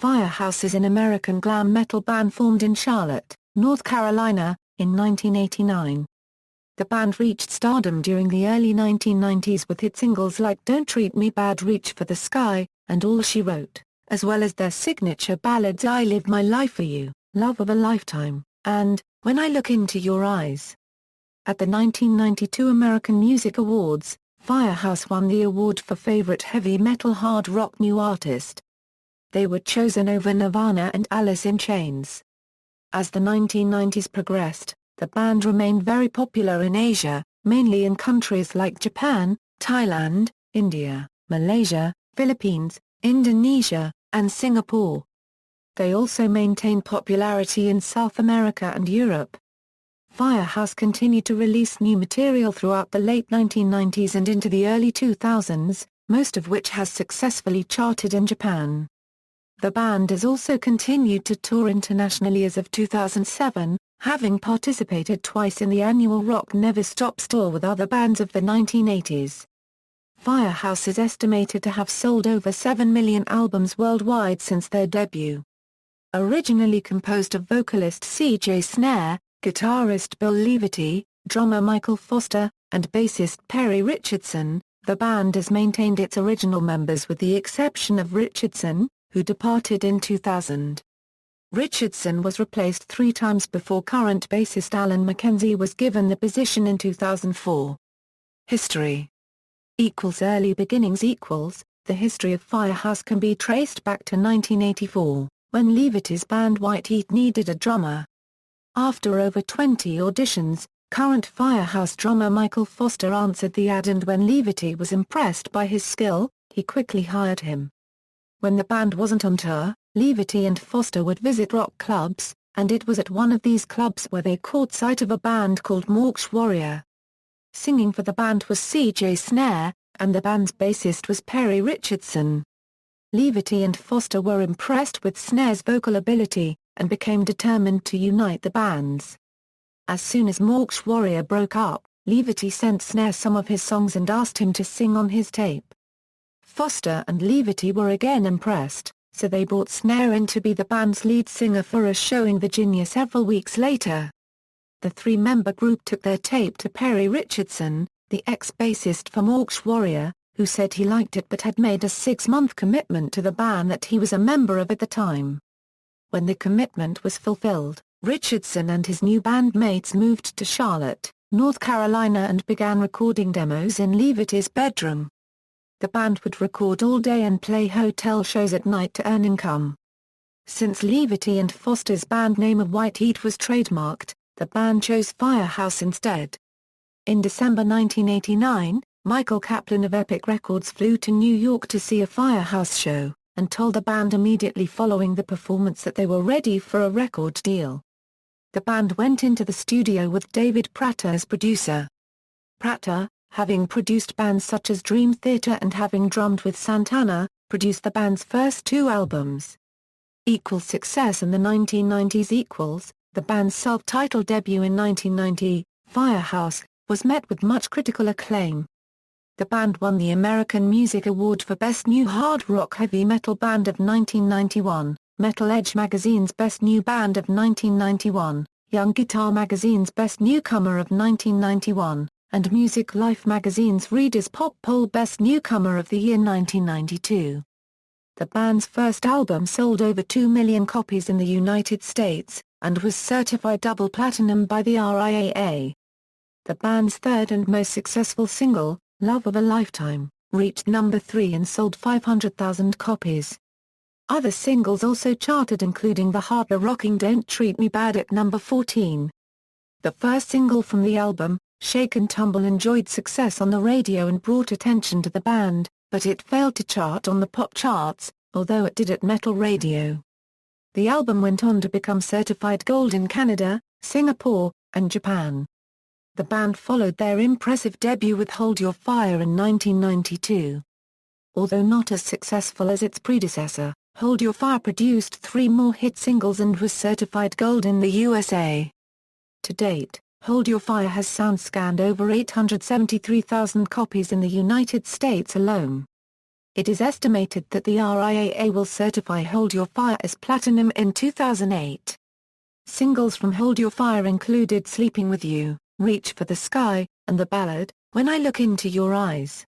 FireHouse is an American glam metal band formed in Charlotte, North Carolina, in 1989. The band reached stardom during the early 1990s with hit singles like Don't Treat Me Bad, Reach for the Sky, and All She Wrote, as well as their signature ballads I Live My Life for You, Love of a Lifetime, and When I Look Into Your Eyes. At the 1992 American Music Awards, FireHouse won the award for Favorite Heavy Metal Hard Rock New Artist. They were chosen over Nirvana and Alice in Chains. As the 1990s progressed, the band remained very popular in Asia, mainly in countries like Japan, Thailand, India, Malaysia, Philippines, Indonesia, and Singapore. They also maintained popularity in South America and Europe. FireHouse continued to release new material throughout the late 1990s and into the early 2000s, most of which has successfully charted in Japan. The band has also continued to tour internationally as of 2007, having participated twice in the annual Rock Never Stops tour with other bands of the 1980s. FireHouse is estimated to have sold over 7 million albums worldwide since their debut. Originally composed of vocalist C.J. Snare, guitarist Bill Leverty, drummer Michael Foster, and bassist Perry Richardson, the band has maintained its original members with the exception of Richardson, who departed in 2000. Richardson was replaced 3 times before current bassist Alan McKenzie was given the position in 2004. History. Early beginnings. The history of FireHouse can be traced back to 1984, when Leverty's band White Heat needed a drummer. After over 20 auditions, current FireHouse drummer Michael Foster answered the ad, and when Leverty was impressed by his skill, he quickly hired him. When the band wasn't on tour, Leverty and Foster would visit rock clubs, and it was at one of these clubs where they caught sight of a band called Mork's Warrior. Singing for the band was C.J. Snare, and the band's bassist was Perry Richardson. Leverty and Foster were impressed with Snare's vocal ability, and became determined to unite the bands. As soon as Mork's Warrior broke up, Leverty sent Snare some of his songs and asked him to sing on his tape. Foster and Leverty were again impressed, so they brought Snare in to be the band's lead singer for a show in Virginia several weeks later. The 3-member group took their tape to Perry Richardson, the ex-bassist for Mork's Warrior, who said he liked it but had made a 6-month commitment to the band that he was a member of at the time. When the commitment was fulfilled, Richardson and his new bandmates moved to Charlotte, North Carolina, and began recording demos in Leverty's bedroom. The band would record all day and play hotel shows at night to earn income. Since Leverty and Foster's band name of White Heat was trademarked, the band chose FireHouse instead. In December 1989, Michael Kaplan of Epic Records flew to New York to see a FireHouse show, and told the band immediately following the performance that they were ready for a record deal. The band went into the studio with David Prater as producer. Prater, having produced bands such as Dream Theater and having drummed with Santana, produced the band's first 2 albums. Success in the 1990s. The band's self-titled debut in 1990, FireHouse, was met with much critical acclaim. The band won the American Music Award for Best New Hard Rock Heavy Metal Band of 1991, Metal Edge Magazine's Best New Band of 1991, Young Guitar Magazine's Best Newcomer of 1991, and Music Life Magazine's Reader's Pop Poll Best Newcomer of the Year 1992. The band's first album sold over 2 million copies in the United States, and was certified double platinum by the RIAA. The band's third and most successful single, Love of a Lifetime, reached number 3 and sold 500,000 copies. Other singles also charted, including the heart-rocking Don't Treat Me Bad at number 14. The first single from the album, Shake and Tumble, enjoyed success on the radio and brought attention to the band, but it failed to chart on the pop charts, although it did at metal radio. The album went on to become certified gold in Canada, Singapore, and Japan. The band followed their impressive debut with Hold Your Fire in 1992. Although not as successful as its predecessor, Hold Your Fire produced 3 more hit singles and was certified gold in the USA. To date, Hold Your Fire has sound scanned over 873,000 copies in the United States alone. It is estimated that the RIAA will certify Hold Your Fire as platinum in 2008. Singles from Hold Your Fire included Sleeping With You, Reach for the Sky, and the ballad, When I Look Into Your Eyes.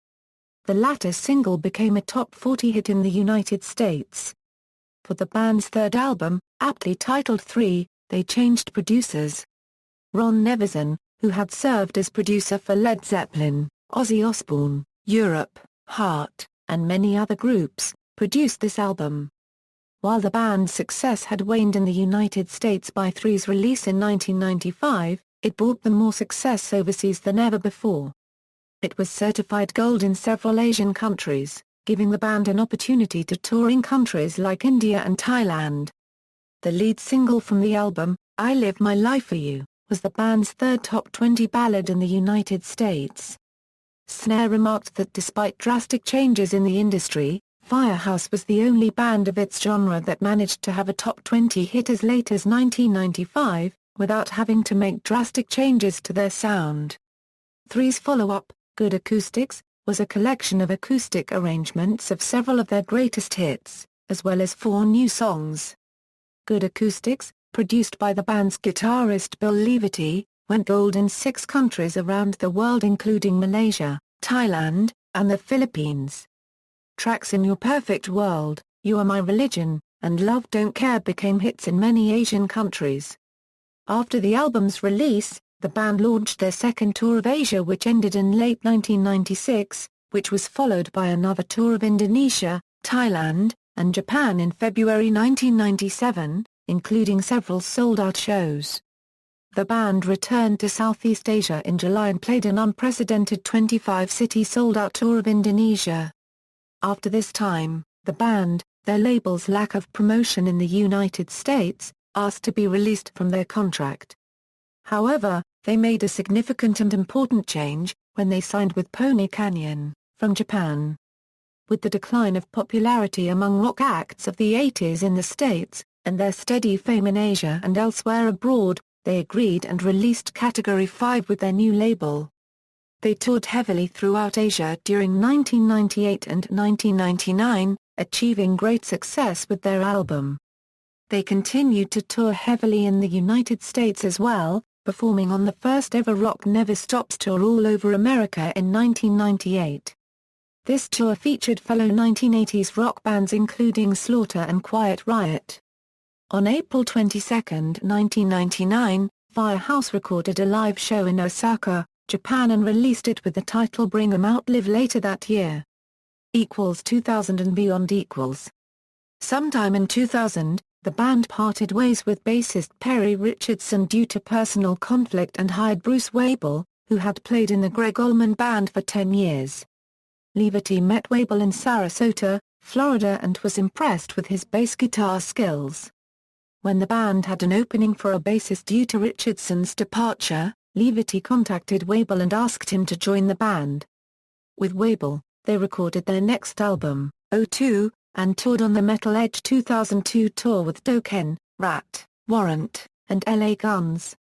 The latter single became a top 40 hit in the United States. For the band's third album, aptly titled 3, they changed producers. Ron Nevison, who had served as producer for Led Zeppelin, Ozzy Osbourne, Europe, Heart, and many other groups, produced this album. While the band's success had waned in the United States by 3's release in 1995, it brought them more success overseas than ever before. It was certified gold in several Asian countries, giving the band an opportunity to tour in countries like India and Thailand. The lead single from the album, I Live My Life For You, was the band's third top 20 ballad in the United States. Snare remarked that despite drastic changes in the industry, FireHouse was the only band of its genre that managed to have a top 20 hit as late as 1995, without having to make drastic changes to their sound. 3's follow-up, Good Acoustics, was a collection of acoustic arrangements of several of their greatest hits, as well as 4 new songs. Good Acoustics, produced by the band's guitarist Bill Leverty, went gold in 6 countries around the world including Malaysia, Thailand, and the Philippines. Tracks In Your Perfect World, You Are My Religion, and Love Don't Care became hits in many Asian countries. After the album's release, the band launched their second tour of Asia which ended in late 1996, which was followed by another tour of Indonesia, Thailand, and Japan in February 1997, including several sold-out shows. The band returned to Southeast Asia in July and played an unprecedented 25-city sold-out tour of Indonesia. After this time, the band, their label's lack of promotion in the United States, asked to be released from their contract. However, they made a significant and important change, when they signed with Pony Canyon, from Japan. With the decline of popularity among rock acts of the 80s in the States, and their steady fame in Asia and elsewhere abroad, they agreed and released Category 5 with their new label. They toured heavily throughout Asia during 1998 and 1999, achieving great success with their album. They continued to tour heavily in the United States as well, performing on the first ever Rock Never Stops tour all over America in 1998. This tour featured fellow 1980s rock bands including Slaughter and Quiet Riot. On April 22, 1999, FireHouse recorded a live show in Osaka, Japan and released it with the title Bring 'Em Out Live later that year. 2000 and Beyond. Sometime in 2000, the band parted ways with bassist Perry Richardson due to personal conflict and hired Bruce Wabel, who had played in the Greg Allman Band for 10 years. Leverty met Wabel in Sarasota, Florida and was impressed with his bass guitar skills. When the band had an opening for a bassist due to Richardson's departure, Leverty contacted Wabel and asked him to join the band. With Wabel, they recorded their next album, O2, and toured on the Metal Edge 2002 tour with Dokken, Rat, Warrant, and LA Guns.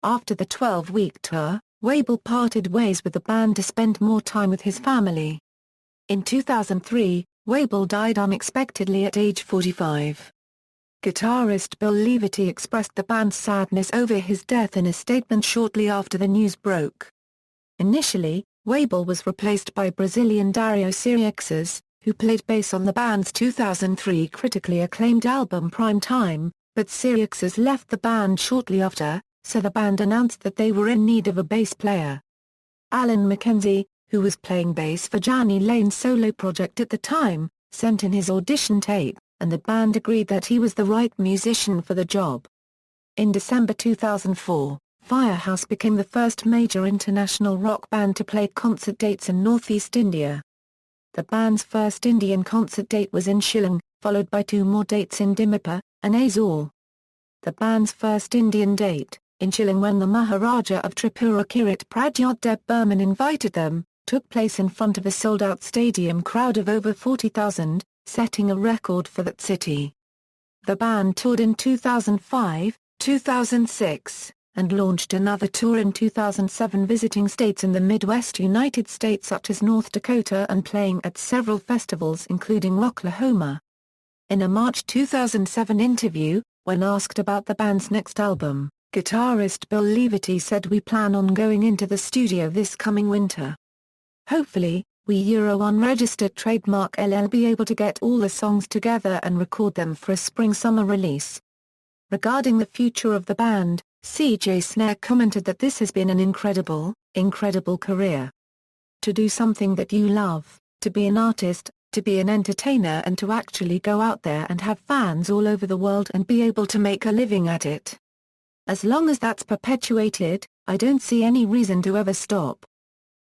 After the 12-week tour, Wabel parted ways with the band to spend more time with his family. In 2003, Wabel died unexpectedly at age 45. Guitarist Bill Leverty expressed the band's sadness over his death in a statement shortly after the news broke. Initially, Wabel was replaced by Brazilian Dario Siriexas, who played bass on the band's 2003 critically acclaimed album Prime Time, but Siriexas left the band shortly after, so the band announced that they were in need of a bass player. Alan McKenzie, who was playing bass for Jani Lane's solo project at the time, sent in his audition tape, and the band agreed that he was the right musician for the job. In December 2004, FireHouse became the first major international rock band to play concert dates in Northeast India. The band's first Indian concert date was in Shillong, followed by 2 more dates in Dimapur, and Aizawl. The band's first Indian date, in Shillong when the Maharaja of Tripura Kirit Pradyot Deb Burman invited them, took place in front of a sold-out stadium crowd of over 40,000, setting a record for that city. The band toured in 2005, 2006, and launched another tour in 2007 visiting states in the Midwest United States such as North Dakota and playing at several festivals including Rocklahoma. In a March 2007 interview, when asked about the band's next album, guitarist Bill Leverty said, "We plan on going into the studio this coming winter. Hopefully, we unregistered trademark LL be able to get all the songs together and record them for a spring-summer release." Regarding the future of the band, CJ Snare commented that this has been an incredible career. To do something that you love, to be an artist, to be an entertainer and to actually go out there and have fans all over the world and be able to make a living at it. As long as that's perpetuated, I don't see any reason to ever stop.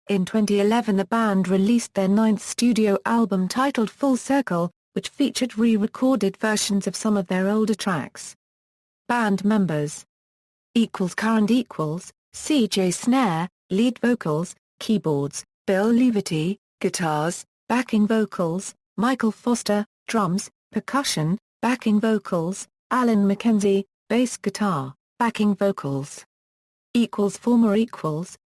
In 2011 the band released their 9th studio album titled Full Circle, which featured re-recorded versions of some of their older tracks. Band members. Current CJ Snare, lead vocals, keyboards, Bill Leverty, guitars, backing vocals, Michael Foster, drums, percussion, backing vocals, Alan McKenzie, bass guitar, backing vocals. Former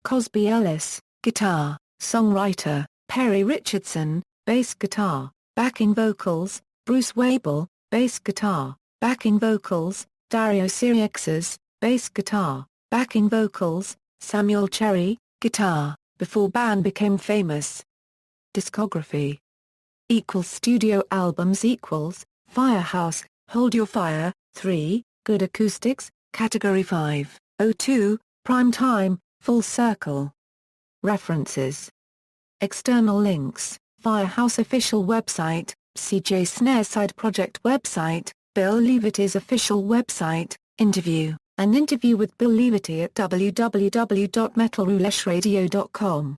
Cosby Ellis, guitar, songwriter, Perry Richardson, bass guitar, backing vocals, Bruce Wabel, bass guitar, backing vocals, Dario Siriexas, bass guitar, backing vocals, Samuel Cherry, guitar, before band became famous. Discography. Studio albums FireHouse, Hold Your Fire, 3, Good Acoustics, Category 5, 02, Prime Time, Full Circle. References. External links, FireHouse official website, CJ Snare side project website, Bill Leverty's official website, interview, an interview with Bill Leverty at www.metalroulette.radio.com.